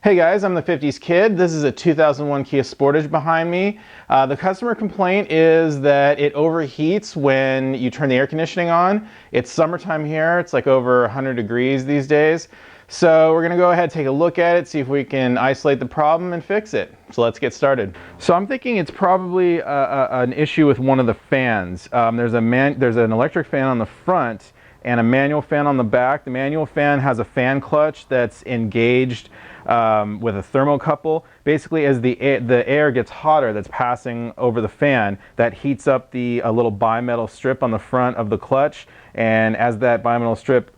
Hey guys, I'm the 50s kid. This is a 2001 Kia Sportage behind me. The customer complaint is that it overheats when you turn the air conditioning on. It's summertime here. It's like over 100 degrees these days. So we're gonna go ahead and take a look at it, see if we can isolate the problem and fix it. So let's get started. So I'm thinking it's probably an issue with one of the fans. There's an electric fan on the front and a manual fan on the back. The manual fan has a fan clutch that's engaged with a thermocouple. Basically, as the air gets hotter that's passing over the fan, that heats up a little bimetal strip on the front of the clutch, and as that bimetal strip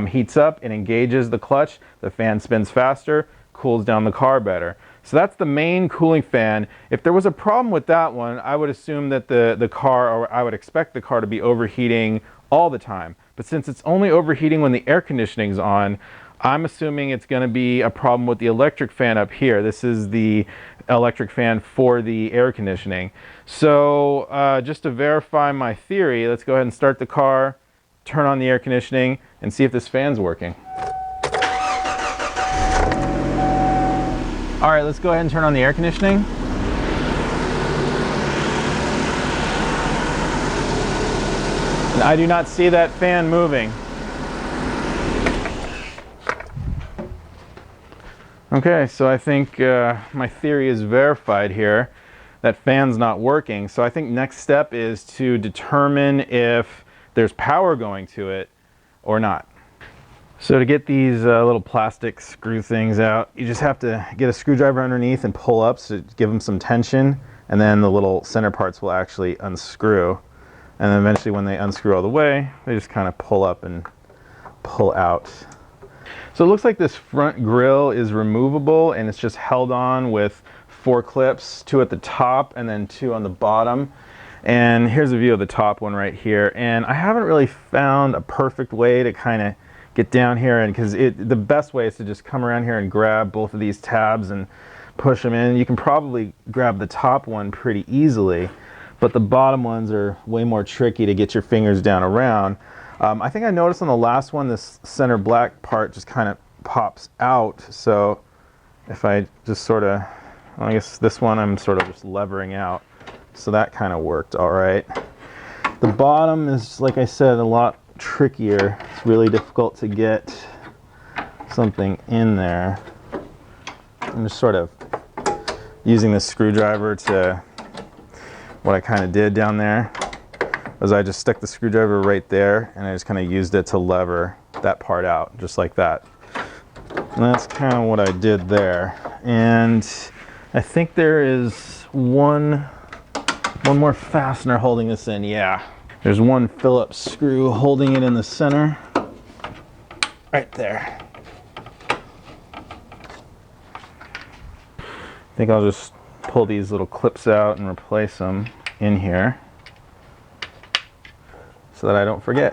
heats up and engages the clutch, the fan spins faster, cools down the car better. So that's the main cooling fan. If there was a problem with that one, I would assume that the car, or I would expect the car to be overheating all the time. But since it's only overheating when the air conditioning's on, I'm assuming it's going to be a problem with the electric fan up here. This is the electric fan for the air conditioning. So just to verify my theory, let's go ahead and start the car, turn on the air conditioning, and see if this fan's working. All right, let's go ahead and turn on the air conditioning. And I do not see that fan moving. Okay, so I think my theory is verified here. That fan's not working. So I think next step is to determine if there's power going to it or not. So to get these little plastic screw things out, you just have to get a screwdriver underneath and pull up to give them some tension, and then the little center parts will actually unscrew. And then eventually when they unscrew all the way, they just kind of pull up and pull out. So it looks like this front grille is removable, and it's just held on with 4 clips, 2 at the top and then 2 on the bottom. And here's a view of the top one right here. And I haven't really found a perfect way to kind of get down here, and because the best way is to just come around here and grab both of these tabs and push them in. You can probably grab the top one pretty easily, but the bottom ones are way more tricky to get your fingers down around. I think I noticed on the last one, this center black part just kind of pops out. So if I just sort of, well, I guess this one I'm sort of just levering out. So that kind of worked all right. The bottom is, like I said, a lot trickier. It's really difficult to get something in there. I'm just sort of using this screwdriver to, what I kind of did down there was I just stuck the screwdriver right there, and I just kind of used it to lever that part out, just like that. And that's kind of what I did there. And I think there is one more fastener holding this in. Yeah, there's one Phillips screw holding it in the center, right there. I think I'll just pull these little clips out and replace them in here so that I don't forget.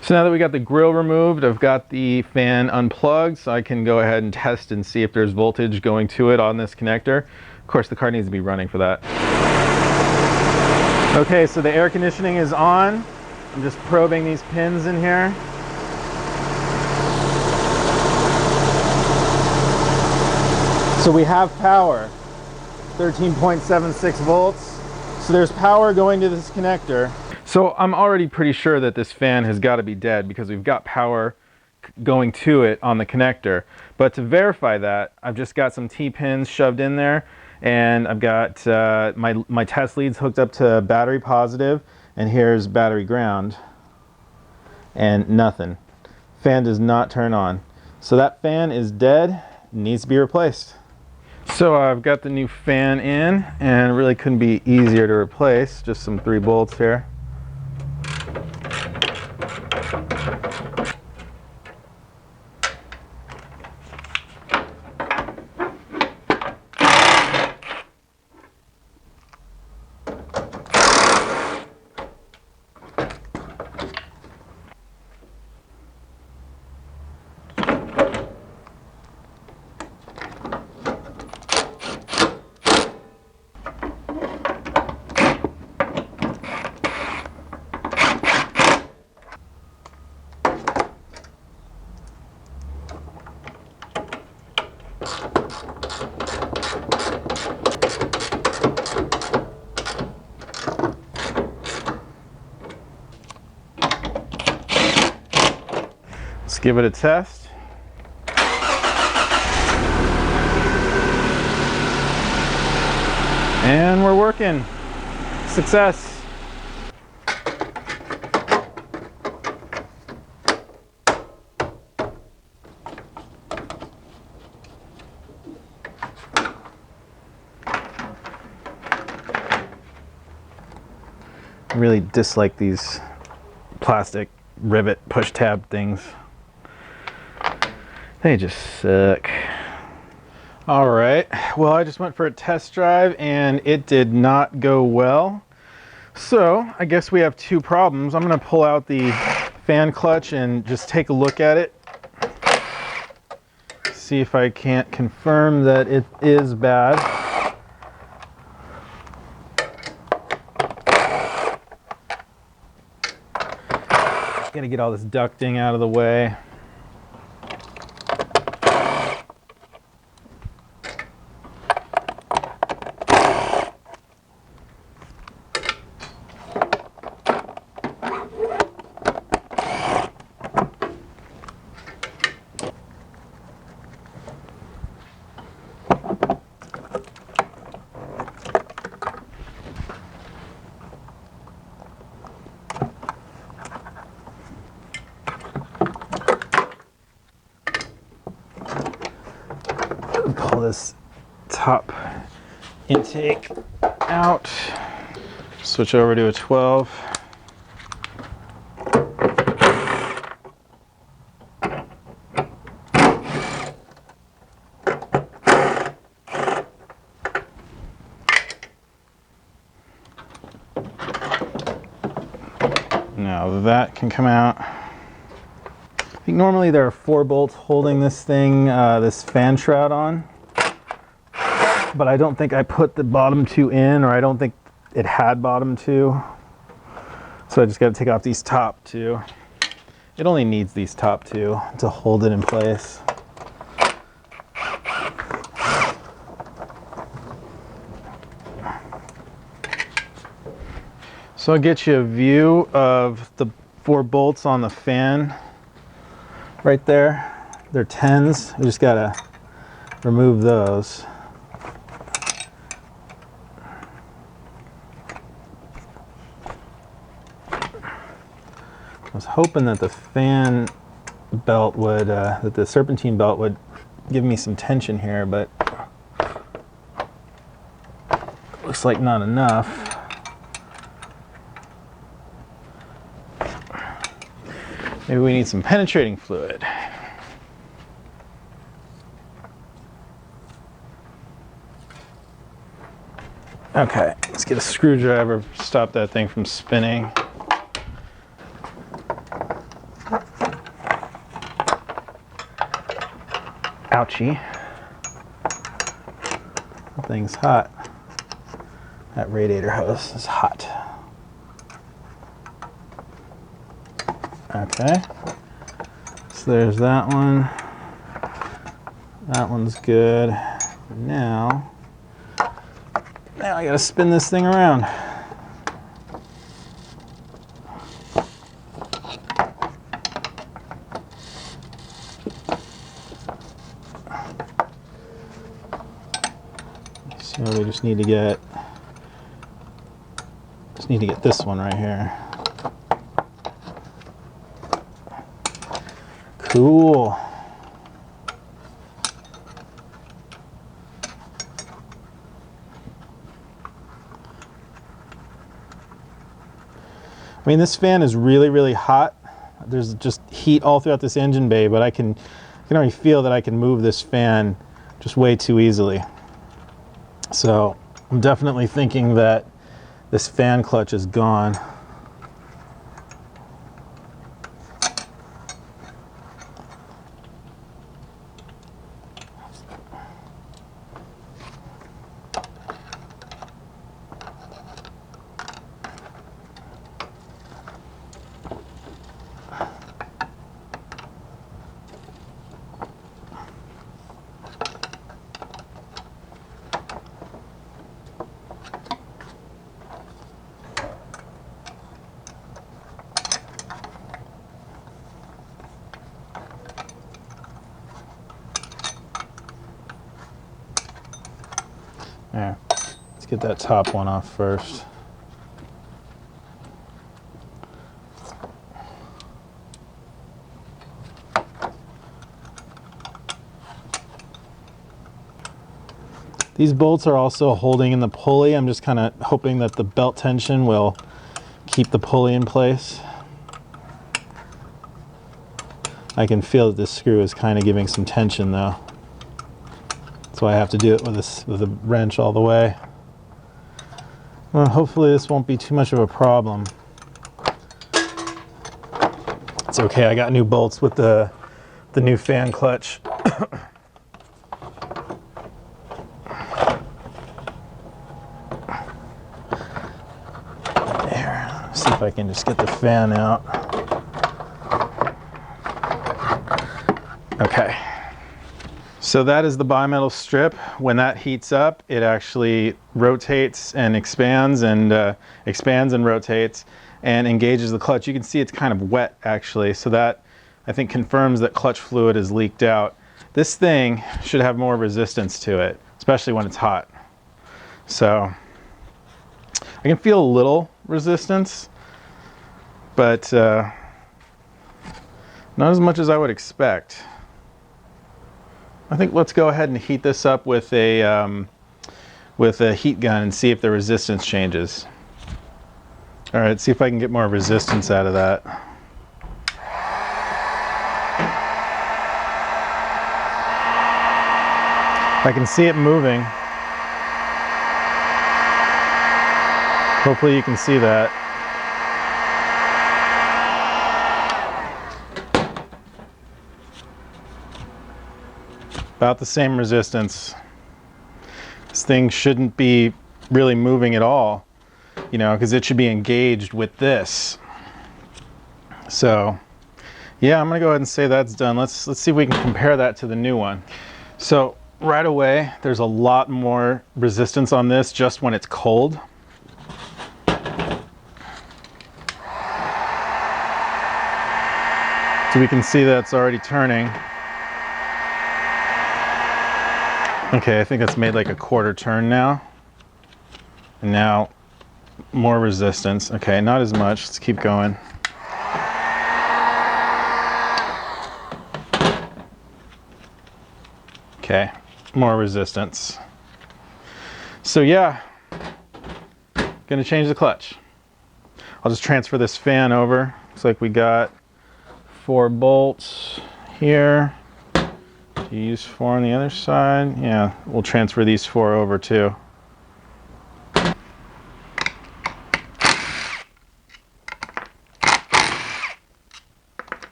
So now that we got the grille removed, I've got the fan unplugged, so I can go ahead and test and see if there's voltage going to it on this connector. Of course, the car needs to be running for that. Okay, so the air conditioning is on. I'm just probing these pins in here. So we have power, 13.76 volts. So there's power going to this connector. So I'm already pretty sure that this fan has got to be dead because we've got power going to it on the connector. But to verify that, I've just got some T-pins shoved in there, and I've got my test leads hooked up to battery positive, and here's battery ground, and nothing. Fan does not turn on. So that fan is dead, needs to be replaced. So I've got the new fan in, and it really couldn't be easier to replace. Just some 3 bolts here. Let's give it a test. And we're working. Success. I really dislike these plastic rivet push tab things. They just suck. All right, well, I just went for a test drive and it did not go well. So I guess we have two problems. I'm gonna pull out the fan clutch and just take a look at it. See if I can't confirm that it is bad. Gotta get all this ducting out of the way. Pull this top intake out, switch over to a 12. Now that can come out. I think normally there are 4 bolts holding this thing, this fan shroud on, but I don't think I put the bottom 2 in, or I don't think it had bottom 2. So I just got to take off these top 2. It only needs these top 2 to hold it in place. So I'll get you a view of the 4 bolts on the fan. Right there, they're 10s. We just gotta remove those. I was hoping that the fan belt would, that the serpentine belt would give me some tension here, but looks like not enough. Maybe we need some penetrating fluid. Okay, let's get a screwdriver, stop that thing from spinning. Ouchie. That thing's hot. That radiator hose is hot. Okay, so there's that one. That one's good. Now I gotta spin this thing around. So we just need to get this one right here. Cool. I mean, this fan is really, really hot. There's just heat all throughout this engine bay, but I can already feel that I can move this fan just way too easily. So I'm definitely thinking that this fan clutch is gone. There. Let's get that top one off first. These bolts are also holding in the pulley. I'm just kind of hoping that the belt tension will keep the pulley in place. I can feel that this screw is kind of giving some tension though. That's why I have to do it with a wrench all the way. Well, hopefully this won't be too much of a problem. It's okay, I got new bolts with the new fan clutch. There, see if I can just get the fan out. Okay. So that is the bimetal strip. When that heats up, it actually rotates and expands and rotates and engages the clutch. You can see it's kind of wet actually, so that I think confirms that clutch fluid is leaked out. This thing should have more resistance to it, especially when it's hot. So I can feel a little resistance, but not as much as I would expect. I think let's go ahead and heat this up with a heat gun and see if the resistance changes. All right, see if I can get more resistance out of that. I can see it moving. Hopefully you can see that. About the same resistance. This thing shouldn't be really moving at all, you know, because it should be engaged with this. So yeah, I'm gonna go ahead and say that's done. Let's see if we can compare that to the new one. So right away, there's a lot more resistance on this just when it's cold. So we can see that it's already turning. Okay, I think it's made like a quarter turn now. And now more resistance. Okay, not as much. Let's keep going. Okay, more resistance. So yeah, gonna change the clutch. I'll just transfer this fan over. Looks like we got 4 bolts here. Do you use 4 on the other side? Yeah, we'll transfer these 4 over too.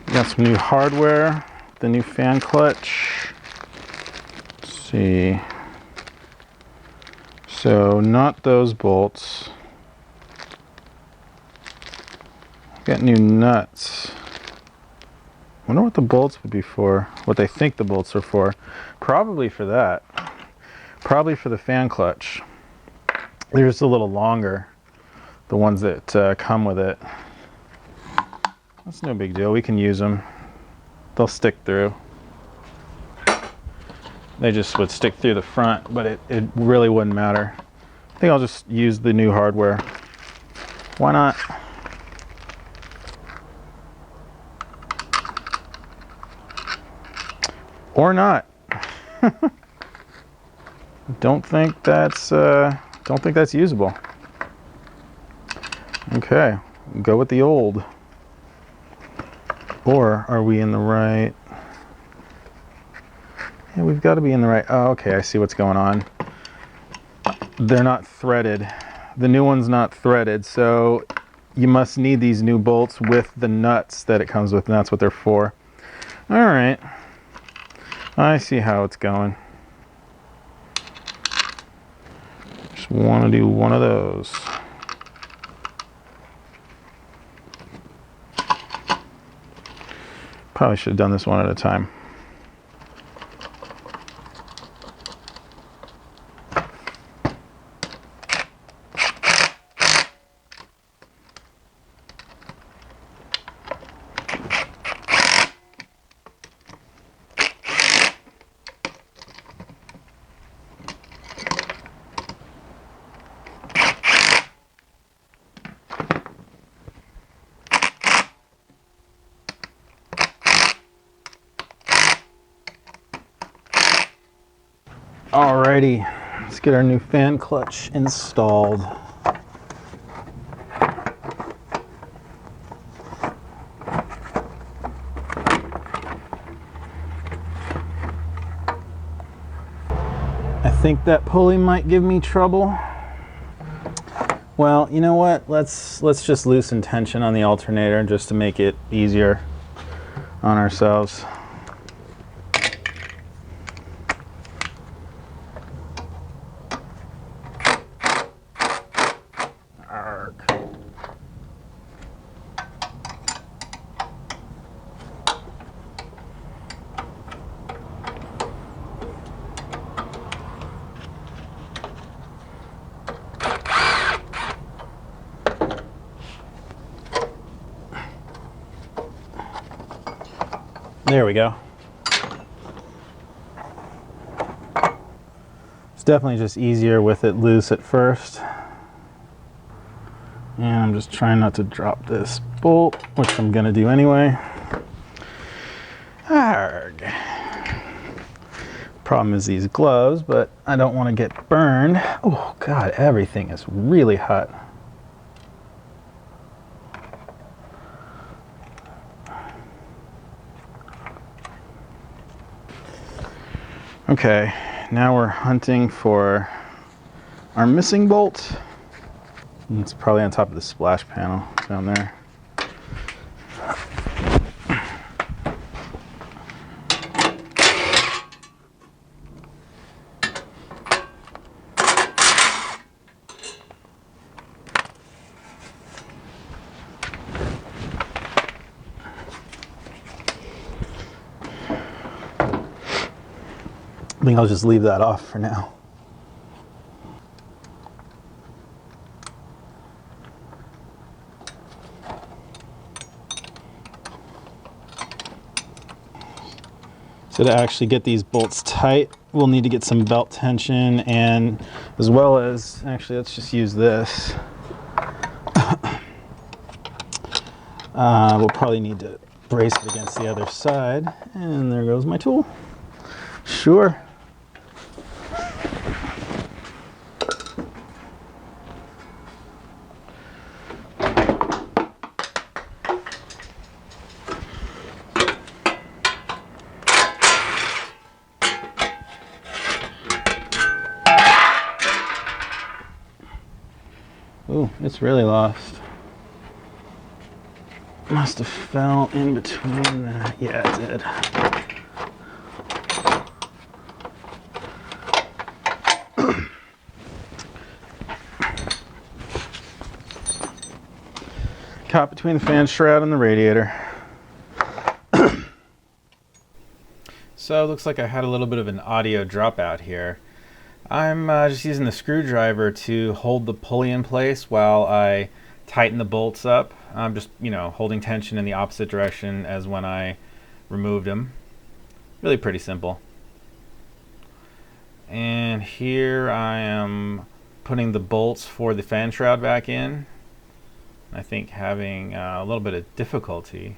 Got some new hardware, the new fan clutch. Let's see. So not those bolts. Got new nuts. Wonder what the bolts would be for, what they think the bolts are for. Probably for that. Probably for the fan clutch. They're just a little longer, the ones that come with it. That's no big deal, we can use them. They'll stick through. They just would stick through the front, but it really wouldn't matter. I think I'll just use the new hardware. Why not? Or not. Don't think that's usable. Okay, go with the old. Or are we in the right? Yeah, we've got to be in the right. Oh, okay, I see what's going on. They're not threaded. The new one's not threaded, so you must need these new bolts with the nuts that it comes with, and that's what they're for. All right. I see how it's going. Just want to do one of those. Probably should have done this one at a time. Alrighty, let's get our new fan clutch installed. I think that pulley might give me trouble. Well, you know what? Let's just loosen tension on the alternator just to make it easier on ourselves. There we go. It's definitely just easier with it loose at first. And I'm just trying not to drop this bolt, which I'm gonna do anyway. Arrgh. Problem is these gloves, but I don't want to get burned. Oh God, everything is really hot. Okay, now we're hunting for our missing bolt. It's probably on top of the splash panel down there. I think I'll just leave that off for now. So to actually get these bolts tight, we'll need to get some belt tension, and as well as, actually let's just use this. We'll probably need to brace it against the other side, and there goes my tool. Sure. Ooh, it's really lost. Must have fell in between that. Yeah, it did. Caught between the fan shroud and the radiator. So it looks like I had a little bit of an audio dropout here. I'm just using the screwdriver to hold the pulley in place while I tighten the bolts up. I'm just, holding tension in the opposite direction as when I removed them. Really pretty simple. And here I am putting the bolts for the fan shroud back in. I think having a little bit of difficulty.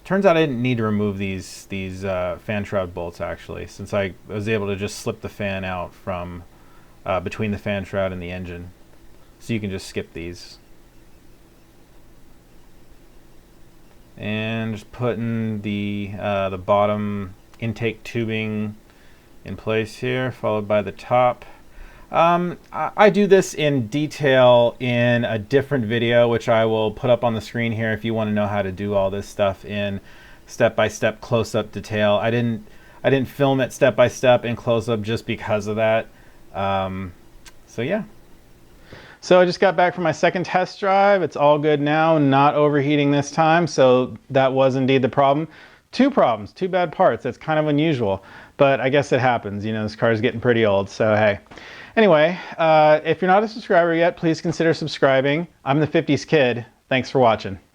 Turns out I didn't need to remove these fan shroud bolts actually, since I was able to just slip the fan out from between the fan shroud and the engine. So you can just skip these. And just putting the bottom intake tubing in place here, followed by the top. I do this in detail in a different video, which I will put up on the screen here if you want to know how to do all this stuff in step-by-step close-up detail. I didn't film it step-by-step in close-up just because of that. So yeah. So I just got back from my second test drive. It's all good now, not overheating this time, so that was indeed the problem. Two problems, two bad parts. That's kind of unusual, but I guess it happens. This car is getting pretty old, so hey. Anyway, if you're not a subscriber yet, please consider subscribing. I'm the 50s Kid. Thanks for watching.